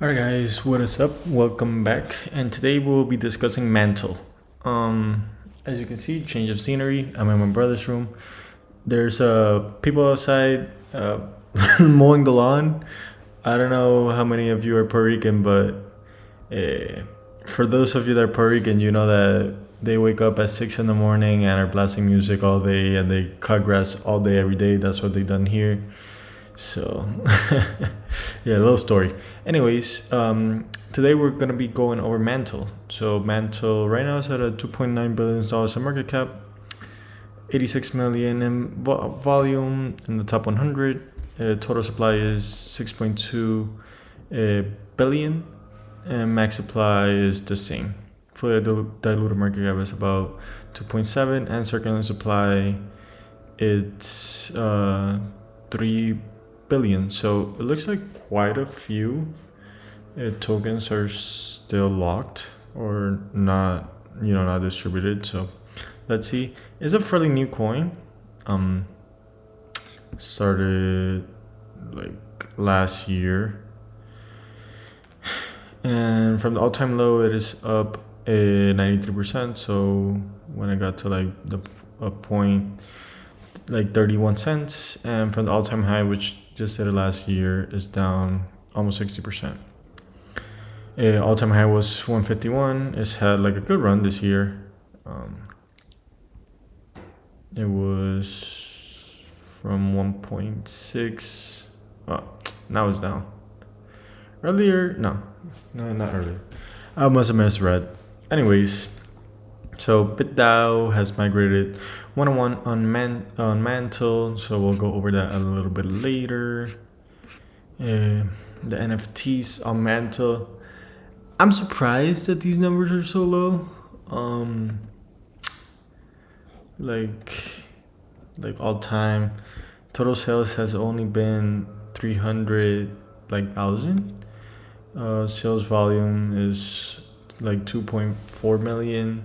Alright guys, what is up? Welcome back, and today we'll be discussing Mantle. As you can see, change of scenery. I'm in my brother's room. There's people outside mowing the lawn. I don't know how many of you are Puerto Rican, but for those of you that are Puerto Rican, you know that they wake up at 6 in the morning and are blasting music all day, and they cut grass all day every day. That's what they done here. So, yeah, little story. Anyways, today we're gonna be going over Mantle. So Mantle right now is at a $2.9 billion in market cap, 86 million in volume in the top 100. Total supply is 6.2 billion, and max supply is the same. Fully diluted market cap is about 2.7, and circulating supply it's 3 billion. So it looks like quite a few tokens are still locked or not, not distributed. So let's see. It's a fairly new coin. Started like last year, and from the all-time low it is up 93%. So when I got to like a point like 31 cents, and from the all-time high, which just did it last year, is down almost 60%. All-time high was 151. It's had like a good run this year. It was from 1.6. Oh, now it's down. Earlier, no, not earlier. I must have misread. Anyways, so BitDAO has migrated one-on-one on Mantle, so we'll go over that a little bit later. The NFTs on Mantle. I'm surprised that these numbers are so low. Like all time, total sales has only been 300,000. Sales volume is like 2.4 million.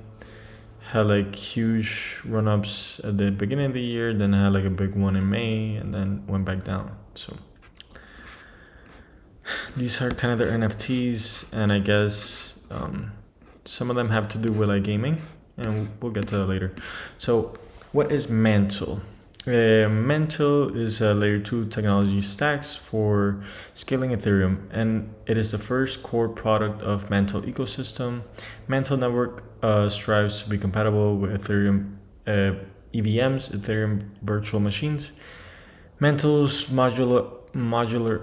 Had like huge run-ups at the beginning of the year, then had like a big one in May, and then went back down. So these are kind of their NFTs, and I guess some of them have to do with like gaming, and we'll get to that later. So what is Mantle? Mantle is a layer 2 technology stacks for scaling Ethereum, and it is the first core product of Mantle ecosystem. Mantle network strives to be compatible with Ethereum EVMs, Ethereum virtual machines. Mantle's modular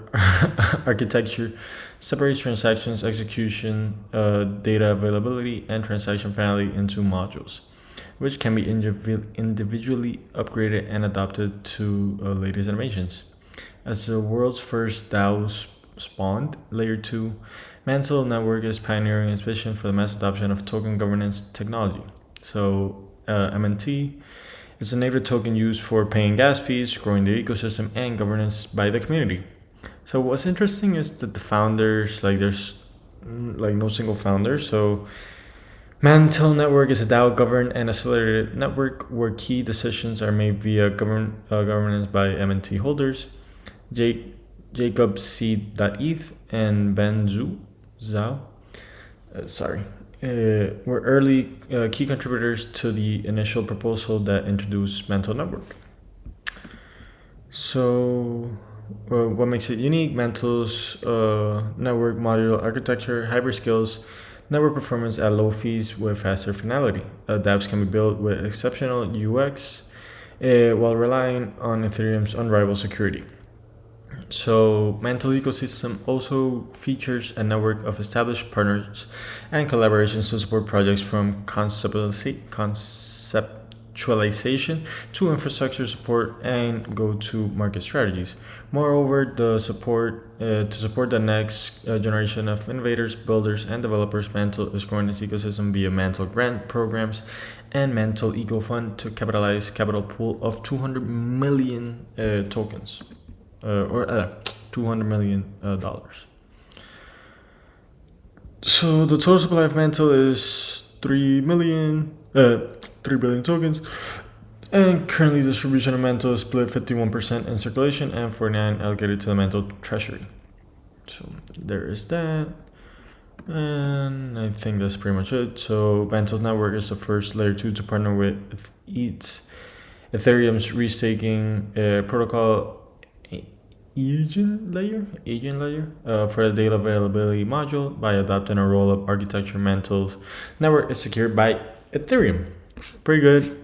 architecture separates transactions execution, data availability, and transaction finality into modules, which can be individually upgraded and adapted to latest innovations. As the world's first DAO spawned, Layer 2, Mantle Network is pioneering its vision for the mass adoption of token governance technology. So, MNT is a native token used for paying gas fees, growing the ecosystem, and governance by the community. So, what's interesting is that the founders, there's like no single founder. So, Mantle Network is a DAO governed and accelerated network where key decisions are made via governance by MNT holders. Jacob C.eth and Ben Zhao were early key contributors to the initial proposal that introduced Mantle Network. So, what makes it unique? Mantle's network modular architecture, hybrid skills, network performance at low fees with faster finality. dApps can be built with exceptional UX while relying on Ethereum's unrivaled security. So, Mantle ecosystem also features a network of established partners and collaborations to support projects from conceptualization to infrastructure support and go-to-market strategies. Moreover, to support the next generation of innovators, builders, and developers, Mantle is growing its ecosystem via Mantle grant programs and Mantle Eco Fund to capitalize capital pool of 200 million tokens. Or $200 million. So the total supply of Mantle is 3 billion tokens, and currently distribution of Mantle is split 51% in circulation and 49% allocated to the Mantle treasury. So there is that. And I think that's pretty much it. So Mantle Network is the first layer 2 to partner with Ethereum's restaking protocol agent layer for the data availability module. By adopting a roll-up architecture, Mantle's network is secured by Ethereum. Pretty good.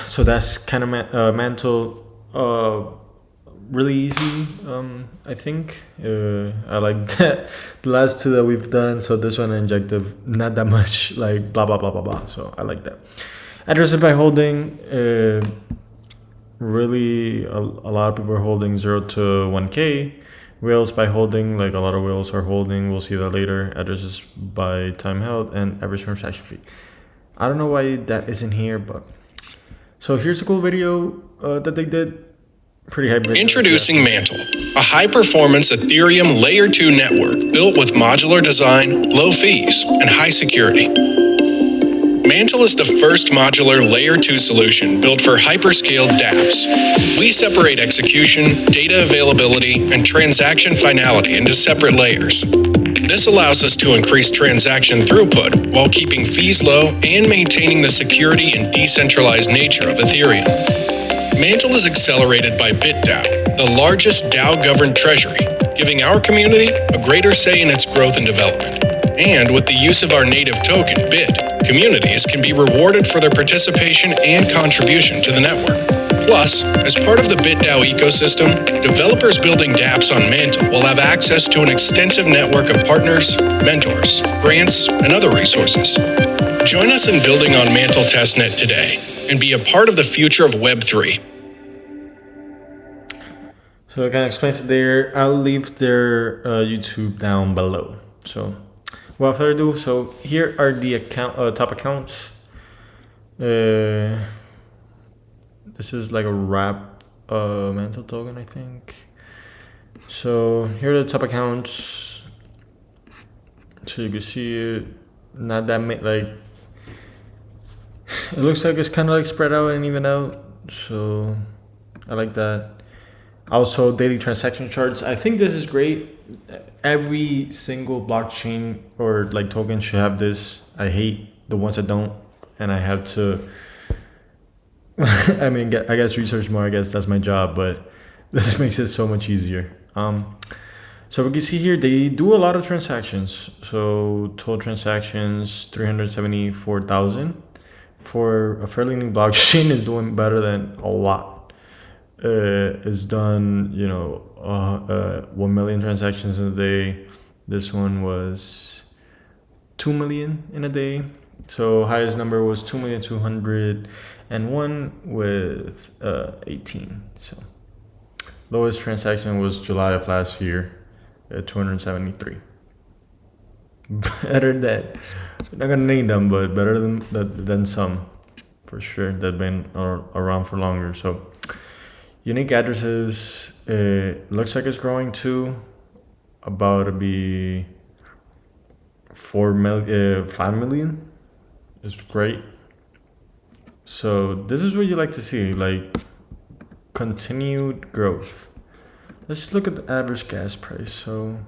So that's kind of Mantle. Really easy. I think I like that. The last two that we've done. So this one injective, not that much like blah blah blah blah blah. So I like that. Addresses by holding. Really a lot of people are holding 0 to 1K. Whales by holding, like a lot of whales are holding. We'll see that later. Addresses by time held and average transaction fee. I don't know why that isn't here, but so here's a cool video that they did. Pretty high. Introducing Mantle, a high-performance Ethereum Layer 2 network built with modular design, low fees, and high security. Mantle is the first modular Layer 2 solution built for hyperscale dApps. We separate execution, data availability, and transaction finality into separate layers. This allows us to increase transaction throughput while keeping fees low and maintaining the security and decentralized nature of Ethereum. Mantle is accelerated by BitDAO, the largest DAO-governed treasury, giving our community a greater say in its growth and development. And with the use of our native token, BIT, communities can be rewarded for their participation and contribution to the network. Plus, as part of the BitDAO ecosystem, developers building dApps on Mantle will have access to an extensive network of partners, mentors, grants, and other resources. Join us in building on Mantle testnet today and be a part of the future of Web3. So it kind of explains it there. I'll leave their YouTube down below. So without further ado, so here are the top accounts. This is like a wrap Mantle token, I think. So here are the top accounts. So you can see it, not that like. It looks like it's kind of like spread out and even out, so I like that. Also, daily transaction charts. I think this is great. Every single blockchain or like token should have this. I hate the ones that don't, and I have to. I mean, I guess research more. I guess that's my job, but this makes it so much easier. So we can see here they do a lot of transactions. So total transactions 374,000. For a fairly new blockchain is doing better than a lot. It's done, 1 million transactions in a day. This one was 2 million in a day. So highest number was 2,201 with 18. So lowest transaction was July of last year at 273. Better than, I'm not gonna name them, but better than some, for sure, that have been around for longer. So unique addresses, looks like it's growing too. About to be 5 million. It's great. So this is what you like to see, like continued growth. Let's look at the average gas price. So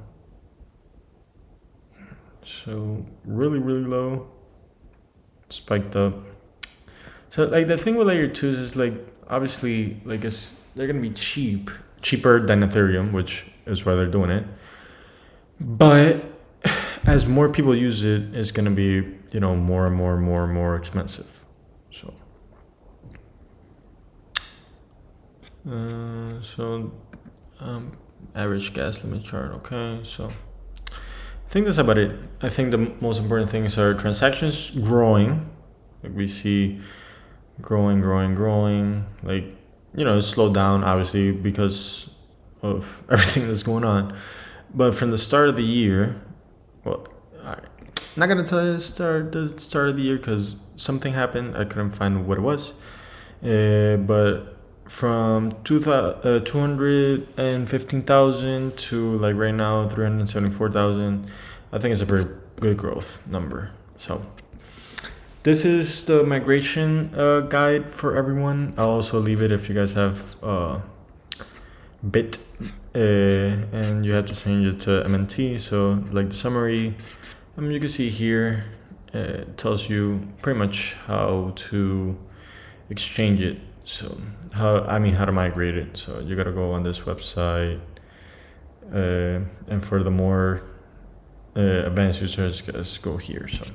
really low, spiked up. So like the thing with layer 2s is like obviously like they're gonna be cheaper than Ethereum, which is why they're doing it. But as more people use it, it's gonna be more and more expensive. So average gas limit chart. Okay, so I think that's about it. I think the most important things are transactions growing. Like we see growing. Like, it's slowed down obviously because of everything that's going on. But from the start of the year, well, I'm not going to tell you the start of the year because something happened. I couldn't find what it was. But from 215,000 to like right now 374,000, I think it's a very good growth number. So this is the migration guide for everyone. I'll also leave it if you guys have bit, and you have to change it to MNT. So like the summary, you can see here, it tells you pretty much how to exchange it. So how to migrate it. So you gotta go on this website, and for the more advanced users, just go here. So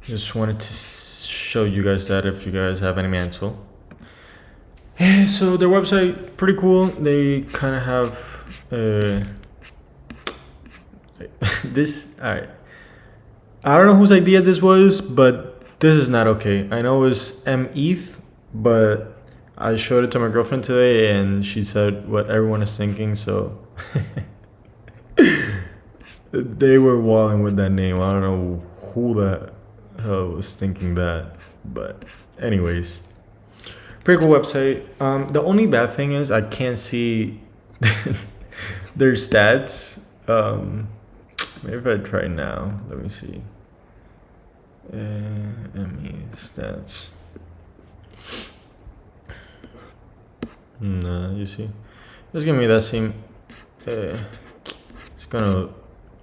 just wanted to show you guys that if you guys have any Mantle. So their website, pretty cool. They kind of have this. All right, I don't know whose idea this was, but this is not okay. I know it was METH, but I showed it to my girlfriend today, and she said what everyone is thinking. So they were walling with that name. I don't know who the hell was thinking that, but anyways, pretty cool website. The only bad thing is I can't see their stats. Maybe if I try now, let me see. Stats. Nah, you see, just give me that same. It's gonna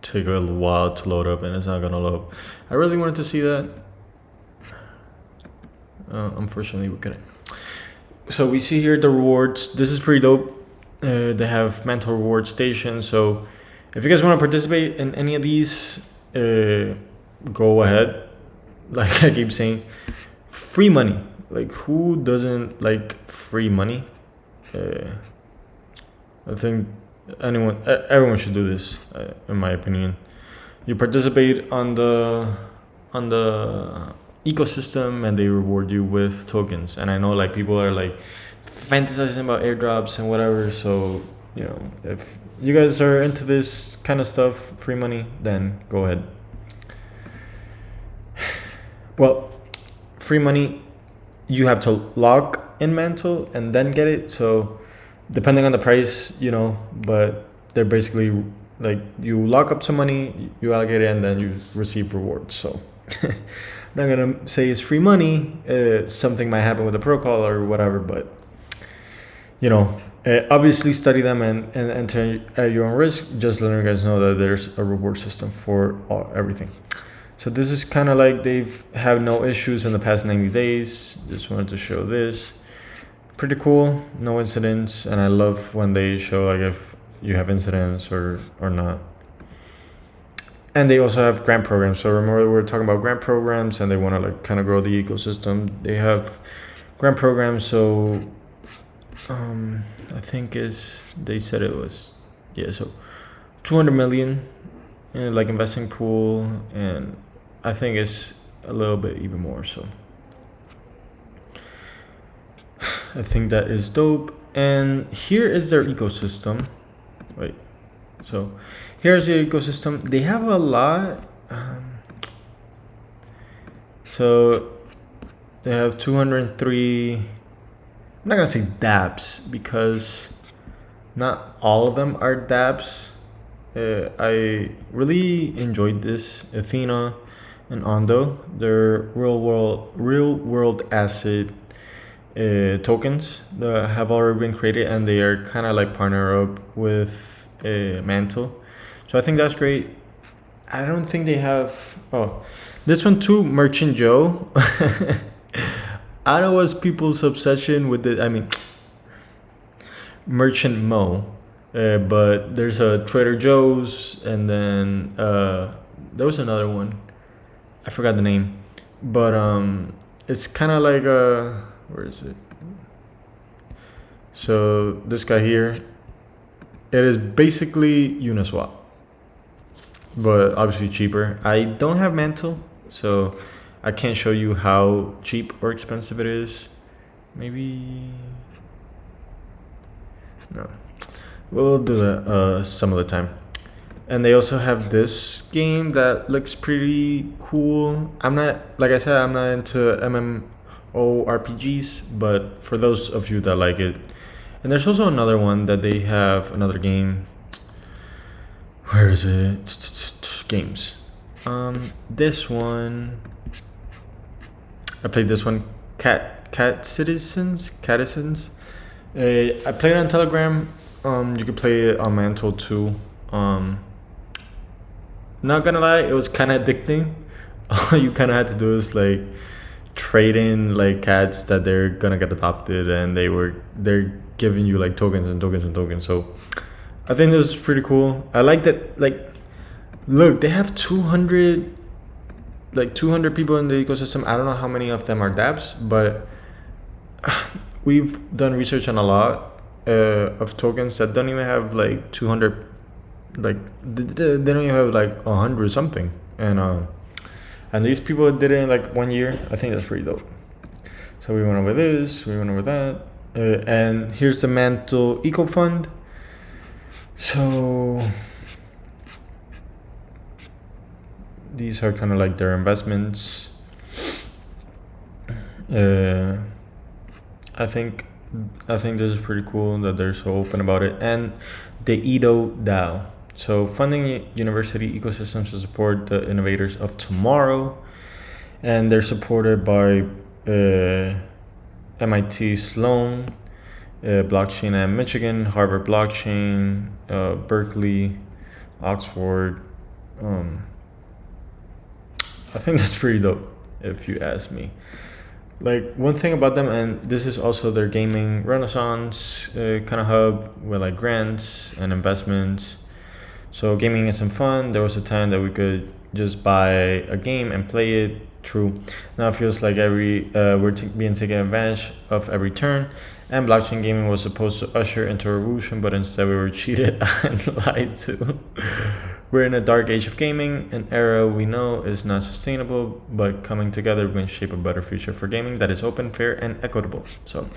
take a while to load up, and it's not gonna load. I really wanted to see that. Unfortunately, we couldn't. So we see here the rewards. This is pretty dope. They have Mantle reward station. So if you guys want to participate in any of these, go ahead. Like I keep saying, free money. Like who doesn't like free money? I think everyone should do this, in my opinion. You participate on the ecosystem, and they reward you with tokens. And I know like people are like fantasizing about airdrops and whatever. So if you guys are into this kind of stuff, free money, then go ahead. Well, free money, you have to lock in Mantle and then get it. So depending on the price, but they're basically like you lock up some money, you allocate it, and then you receive rewards. So I'm not gonna say it's free money. Something might happen with the protocol or whatever, but obviously study them and enter at your own risk. Just letting you guys know that there's a reward system for everything. So this is kind of like they've had no issues in the past 90 days. Just wanted to show this. Pretty cool, no incidents, and I love when they show like if you have incidents or not. And they also have grant programs. So remember we were talking about grant programs, and they want to like kind of grow the ecosystem. They have grant programs. So I think they said it was so 200 million in like investing pool, and I think it's a little bit even more. So I think that is dope. And here is their ecosystem. Wait, so here's the ecosystem. They have a lot. So they have 203. I'm not gonna say dApps because not all of them are dApps. I really enjoyed this. Athena and Ondo, they're real world asset tokens that have already been created, and they are kind of like partner up with Mantle. So I think that's great. I don't think they have. Oh, this one too, Merchant Joe. I don't know what's people's obsession with it. I mean, Merchant Mo. But there's a Trader Joe's, and then there was another one. I forgot the name, but it's kind of like where is it? So this guy here, it is basically Uniswap, but obviously cheaper. I don't have Mantle, so I can't show you how cheap or expensive it is. Maybe no. We'll do that some other time. And they also have this game that looks pretty cool. I'm not, like I said, I'm not into MMORPGs, but for those of you that like it. And there's also another one that they have, another game. Where is it? Games. This one, I played this one, Cat Citizens. I played it on Telegram. You could play it on Mantle too. Not gonna lie, it was kind of addicting. All you kind of had to do is like trade in like cats that they're gonna get adopted, and they're giving you like tokens and tokens and tokens. So I think this is pretty cool. I like that. Like, look, they have 200 people in the ecosystem. I don't know how many of them are dApps, but we've done research on a lot of tokens that don't even have like 200, like they don't even have like 100 something, and these people did it in like 1 year. I think that's pretty dope. So we went over this, we went over that, and here's the Mantle Eco Fund. So these are kind of like their investments. I think this is pretty cool that they're so open about it. And the DAO. So funding university ecosystems to support the innovators of tomorrow, and they're supported by MIT Sloan, blockchain at Michigan, Harvard blockchain, Berkeley, Oxford. I think that's pretty dope, if you ask me. Like, one thing about them, and this is also their gaming renaissance kind of hub with like grants and investments. So gaming is some fun. There was a time that we could just buy a game and play it. True. Now it feels like we're being taken advantage of every turn. And blockchain gaming was supposed to usher into a revolution, but instead we were cheated and lied to. We're in a dark age of gaming, an era we know is not sustainable, but coming together we can shape a better future for gaming that is open, fair, and equitable. So,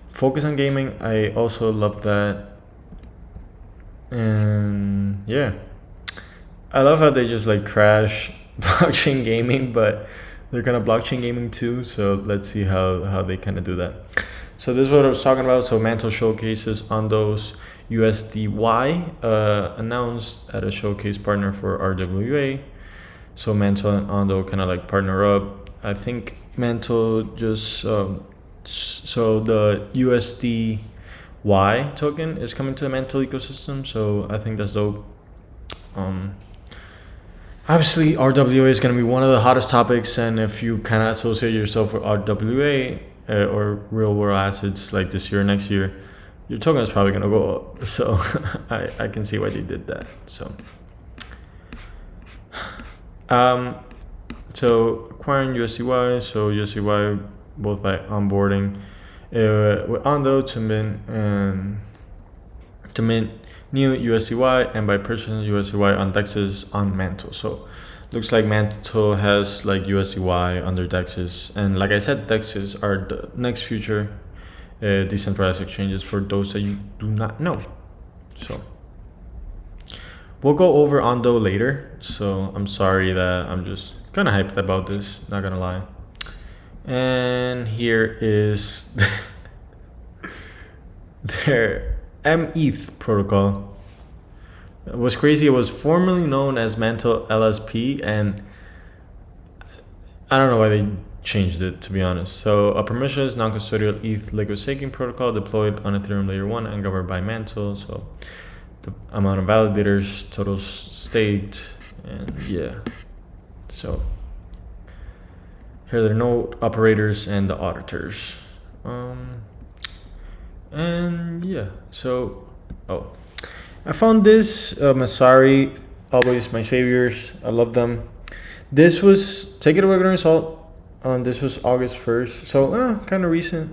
focus on gaming. I also love that. And yeah, I love how they just like trash blockchain gaming, but they're kind of blockchain gaming too. So let's see how they kind of do that. So this is what I was talking about. So Mantle showcases on those USDY announced at a showcase partner for RWA. So Mantle and Ondo kind of like partner up. I think Mantle just so the USDY token is coming to the Mantle ecosystem. So I think that's dope. Obviously, RWA is going to be one of the hottest topics, and if you kind of associate yourself with RWA or real world assets like this year or next year, your token is probably going to go up. So I can see why they did that. So acquiring USDY, so USDY both by onboarding with Ondo to mint new USDY, and by purchasing USDY on DEXs on Mantle. So looks like Mantle has like USDY on their DEXs, and like I said, DEXs are the next future decentralized exchanges for those that you do not know. So we'll go over Ondo later, so I'm sorry that I'm just kind of hyped about this, not gonna lie. And here is their METH protocol. It was crazy. It was formerly known as Mantle LSP, and I don't know why they changed it, to be honest. So a permissionless non-custodial ETH liquid staking protocol deployed on Ethereum layer 1 and governed by Mantle. So the amount of validators, total staked, and yeah. So here are the node operators and the auditors. And yeah, so I found this Masari, always my saviors. I love them. This was, take it away with a grain of salt. This was August 1st, so kind of recent.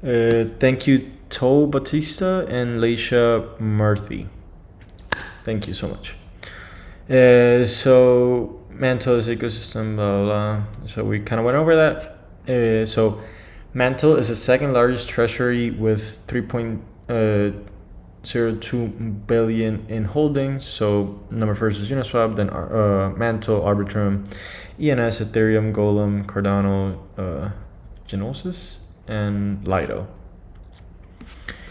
Thank you, To Batista and Leisha Murthy. Thank you so much. So Mantle's ecosystem, blah, blah, blah. So we kind of went over that. So Mantle is the second largest treasury with 3.02 billion in holdings. So number first is Uniswap, then Mantle, Arbitrum, ENS, Ethereum, Golem, Cardano, Genosis, and Lido.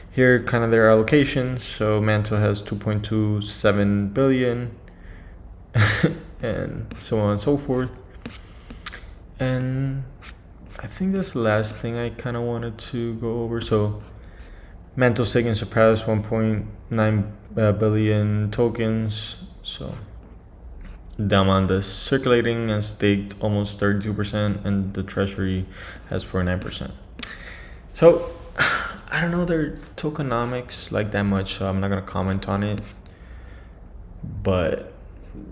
Here kind of their allocations. So Mantle has 2.27 billion and so on and so forth. And I think that's the last thing I kind of wanted to go over. So Mantle staking surpassed 1.9 billion tokens. So Demand is circulating and staked almost 32%, and the treasury has 49%. So I don't know their tokenomics like that much, so I'm not gonna comment on it. But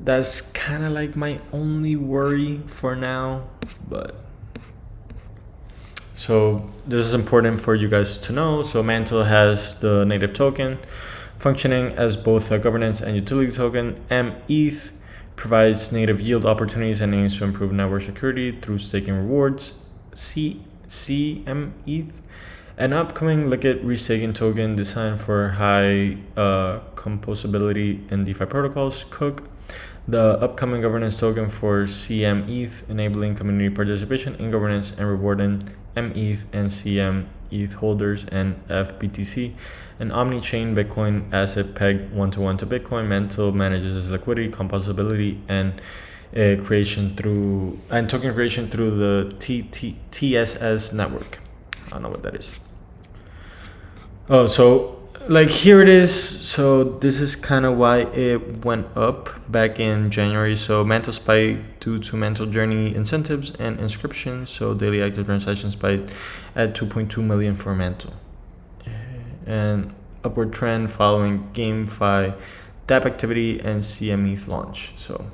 that's kind of like my only worry for now. But so this is important for you guys to know. So Mantle has the native token functioning as both a governance and utility token. METH provides native yield opportunities and aims to improve network security through staking rewards. CMETH, an upcoming liquid restaking token designed for high composability in DeFi protocols. Cook, the upcoming governance token for CMETH, enabling community participation in governance and rewarding METH and CMETH holders, and FBTC, an omni-chain Bitcoin asset pegged one-to-one to Bitcoin. Mantle manages its liquidity, composability, and token creation through the TSS network. I don't know what that is. Oh, so like here it is. So this is kind of why it went up back in January. So Mantle spiked due to Mantle journey incentives and inscriptions. So daily active transactions spiked at 2.2 million for Mantle, and upward trend following GameFi DApp activity and CMETH launch. So,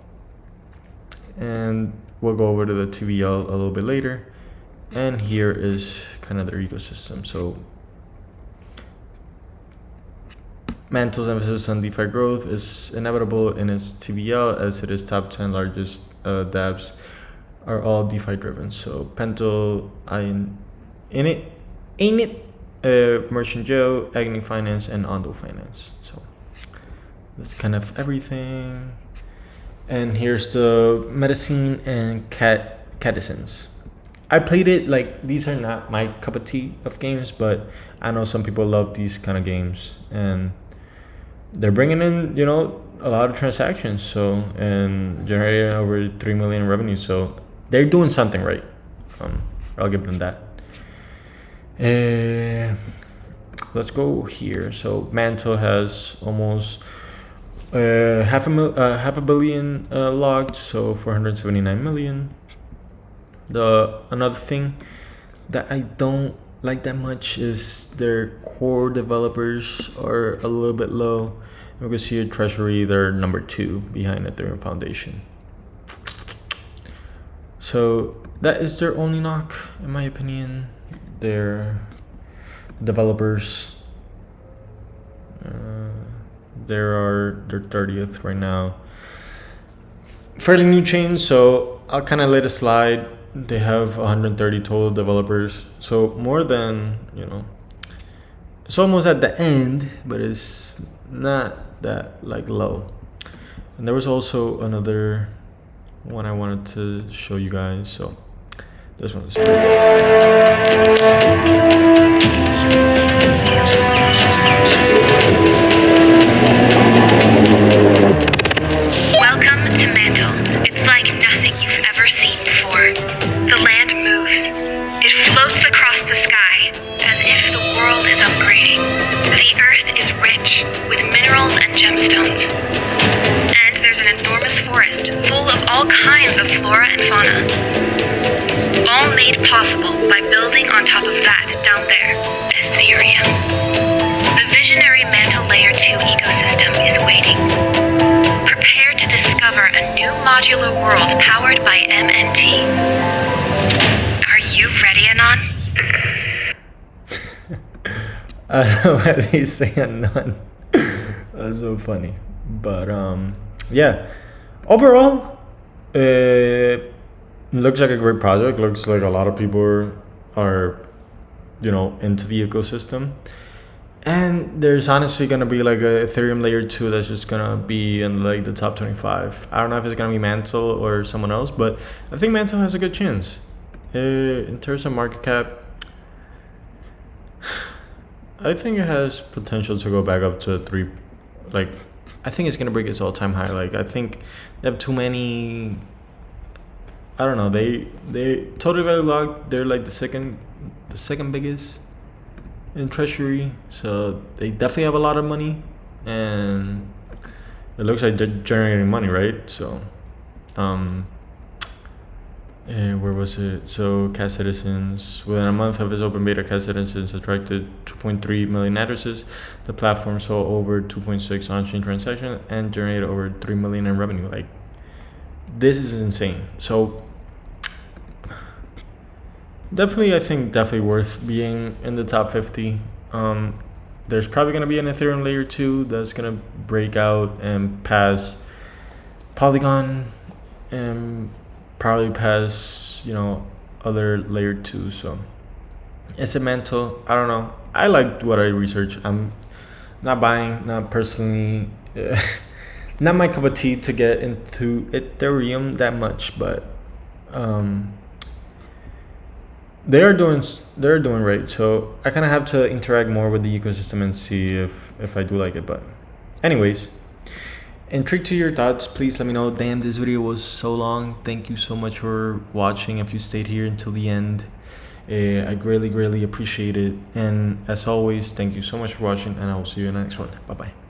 and we'll go over to the TVL a little bit later. And here is kind of their ecosystem. So Mantle's emphasis on DeFi growth is inevitable in its TVL, as it is top 10 largest dApps are all DeFi driven. So Pental, Ain't It, Merchant Joe, Agni Finance, and Ondo Finance. So that's kind of everything. And here's the Medicine and Catizens. I played it. Like, these are not my cup of tea of games, but I know some people love these kind of games, and they're bringing in, a lot of transactions, so, and generating over 3 million in revenue. So they're doing something right. I'll give them that. Let's go here. So Mantle has almost half a billion logged, so 479 million. Another thing that I don't like that much is their core developers are a little bit low. You can see treasury, they're number 2 behind Ethereum Foundation. So that is their only knock, in my opinion. Their developers, they're 30th right now. Fairly new chain, so I'll kind of let it slide. They have 130 total developers, so more than, it's almost at the end, but it's not that like low. And there was also another one I wanted to show you guys, so this one is Welcome to Mantle. It's like nothing you've ever seen before. The land moves. It floats across the sky as if the world is upgrading. The earth is rich with minerals and gemstones. And there's an enormous forest full of all kinds of flora and fauna. All made possible by building on top of that down there, Ethereum. The visionary Mantle Layer 2 ecosystem is waiting. Prepare to discover a new modular world powered by MNT. Are you ready, Anon? I don't know why they say Anon. That's so funny. But yeah. Overall, it looks like a great project. Looks like a lot of people are into the ecosystem. And there's honestly gonna be like a Ethereum layer 2 that's just gonna be in like the top 25. I don't know if it's gonna be Mantle or someone else, but I think Mantle has a good chance. In terms of market cap, I think it has potential to go back up to 3. Like, I think it's gonna break its all-time high. Like, I think they have too many I don't know. They totally value locked. They're like the second biggest in treasury. So they definitely have a lot of money, and it looks like they're generating money, right? So, where was it? So, Cash Citizens, within a month of its open beta, Cash Citizens attracted 2.3 million addresses. The platform saw over 2.6 on-chain transactions and generated over 3 million in revenue. Like, this is insane. So, definitely, I think definitely worth being in the top 50. There's probably gonna be an Ethereum layer 2 that's gonna break out and pass Polygon and probably pass, other layer 2. So it's a Mantle. I don't know. I liked what I researched. I'm not buying, not personally, not my cup of tea to get into Ethereum that much, but they're doing right. So I kind of have to interact more with the ecosystem and see if I do like it. But anyways, intrigued to your thoughts, please let me know. Damn, this video was so long. Thank you so much for watching. If you stayed here until the end, I greatly appreciate it. And as always, thank you so much for watching, and I will see you in the next one. Bye bye.